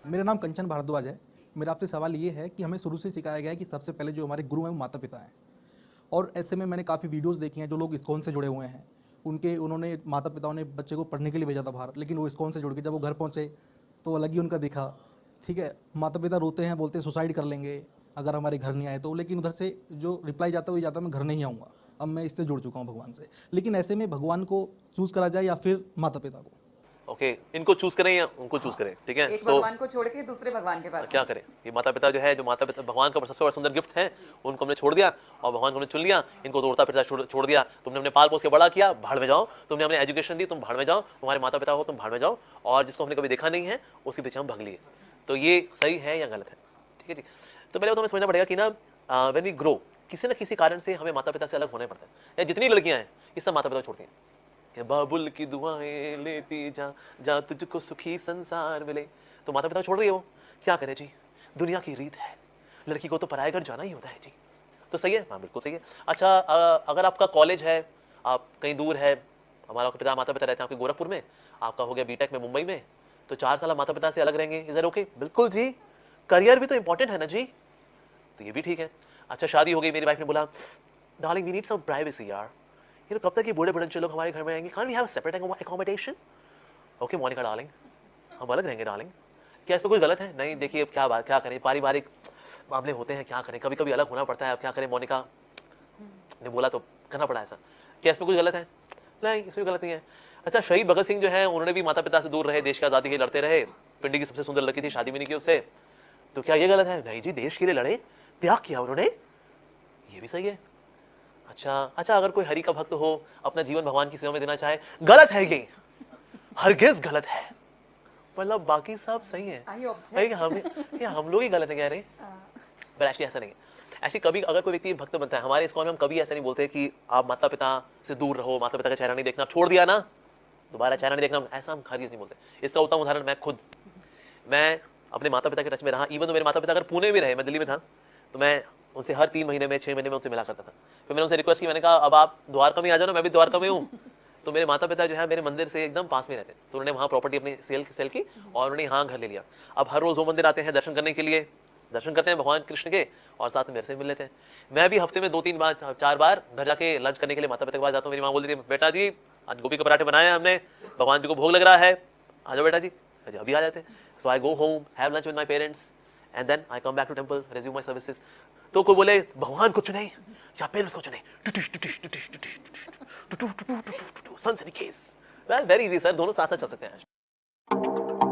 मेरा नाम कंचन भारद्वाज है। मेरा आपसे सवाल ये है कि हमें शुरू से सिखाया गया है कि सबसे पहले जो हमारे गुरु हैं वो माता पिता हैं। और ऐसे में मैंने काफ़ी वीडियोस देखी हैं जो लोग इस्कॉन से जुड़े हुए हैं, उन्होंने माता पिताओं ने बच्चे को पढ़ने के लिए भेजा था बाहर, लेकिन वो इस्कॉन से जुड़ के जब वो घर पहुँचे तो अलग ही उनका दिखा। ठीक है, माता पिता रोते हैं, बोलते हैं सुसाइड कर लेंगे अगर हमारे घर नहीं आए तो, लेकिन उधर से जो रिप्लाई जाता है वो जाता है मैं घर नहीं आऊँगा, अब मैं इससे जुड़ चुका हूँ भगवान से। लेकिन ऐसे में भगवान को चूज़ करा जाए या फिर माता पिता को? ओके, इनको चूज करें या उनको चूज करें, ठीक है। एक भगवान को छोड़ के दूसरे भगवान के पास क्या करें, ये माता पिता जो है, जो माता पिता भगवान का सबसे बड़ा सुंदर गिफ्ट है, उनको हमने छोड़ दिया और भगवान को हमने चुन लिया। इनको तोड़ता फिरता छोड़ दिया। तुमने अपने पाल पोस के बड़ा किया, भाड़ में जाओ। तुमने हमने एजुकेशन दी, तुम भाड़ में जाओ। तुम्हारे माता पिता हो, तुम भाड़ में जाओ। और जिसको हमने कभी देखा नहीं है उसके पीछे हम भाग लिए। तो ये सही है या गलत है? ठीक है जी। तो पहले तो हमें समझना पड़ेगा कि ना व्हेन वी ग्रो, किसी न किसी कारण से हमें माता पिता से अलग होना पड़ता है। या जितनी लड़कियां हैं ये सब माता पिता को छोड़ती हैं कि बाबुल की दुआएं लेती जा, जा तुझको सुखी संसार मिले। तो माता पिता छोड़ रही है वो, क्या करे जी, दुनिया की रीत है, लड़की को तो पराये घर जाना ही होता है जी। तो सही है, हाँ बिल्कुल सही है। अच्छा, अगर आपका कॉलेज है, आप कहीं दूर है, हमारा पिता माता पिता रहते हैं आपके गोरखपुर में, आपका हो गया बीटेक में मुंबई में, तो 4 साल माता पिता से अलग रहेंगे, इज दैट ओके? बिल्कुल जी, करियर भी तो इंपॉर्टेंट है ना जी, तो ये भी ठीक है। अच्छा, शादी हो गई, मेरी वाइफ ने बोला darling we need some privacy यार, ये कब तक ये बूढ़े बूढ़े लोग हमारे घर में आएंगे, can't we have separate accommodation? Okay Monica darling, हम अलग रहेंगे डार्लिंग। क्या इसमें कोई गलत है? नहीं, देखिए अब क्या करें, पारिवारिक मामले होते हैं, क्या करें, कभी कभी अलग होना पड़ता है, अब क्या करें, मोनिका ने बोला तो करना पड़ा ऐसा। क्या इसमें कोई गलत है? नहीं, इसमें गलत नहीं है। अच्छा, शहीद भगत सिंह जो है उन्होंने भी माता पिता से दूर रहे, देश की आज़ादी के लिए लड़ते रहे, पिंडी की सबसे सुंदर लड़की थी, शादी भी नहीं की उससे, तो क्या ये गलत है? नहीं जी, देश के लिए लड़े, त्याग किया उन्होंने, ये भी सही है। अच्छा, अगर कोई हरि का भक्त हो, अपना जीवन भगवान की सेवा में देना चाहे, गलत है ये, हरगिज गलत है, मतलब बाकी सब सही है। हम लोग ही गलत है कह रहे, पर एक्चुअली ऐसा नहीं है। ऐसे कभी अगर कोई व्यक्ति भक्त बनता है, हमारे इस्कॉन में हम कभी ऐसा नहीं बोलते कि आप माता पिता से दूर रहो, माता पिता का चेहरा नहीं देखना, छोड़ दिया ना दोबारा चेहरा नहीं देखना, ऐसा हम हरगिज नहीं बोलते। इसका उत्तम उदाहरण मैं अपने माता पिता के टच में रहा, इवन तो मेरे माता पिता अगर पुणे में रहे, मैं दिल्ली में था, तो मैं उनसे हर 3 महीने में 6 महीने में उनसे मिला करता था। फिर मैंने उनसे रिक्वेस्ट की, मैंने कहा अब आप द्वारका में आ जाओ ना, मैं भी द्वारका में हूँ। तो मेरे माता पिता जो है मेरे मंदिर से एकदम पास में रहते, तो उन्होंने वहाँ प्रॉपर्टी अपनी सेल की और उन्होंने यहाँ घर ले लिया। अब हर रोज़ वो मंदिर आते हैं दर्शन करने के लिए, दर्शन करते हैं भगवान कृष्ण के, और साथ में मेरे से मिल लेते हैं। मैं भी हफ्ते में 2-3 बार 4 बार घर जाके लंच करने के लिए माता पिता के पास जाता हूँ। मेरी माँ बोलती है बेटा जी आज गोभी के पराठे बनाए हैं हमने, भगवान जी को भोग लग रहा है, आ जाओ बेटा जी। अभी आ जाते हैं। So I go home, have lunch with my parents and then I come back to temple, resume my services. तो कोई बोले भगवान को चुने या पेरेंट्स को चुने, सन से केस, वेरी इजी सर, दोनों साथ साथ चल सकते हैं।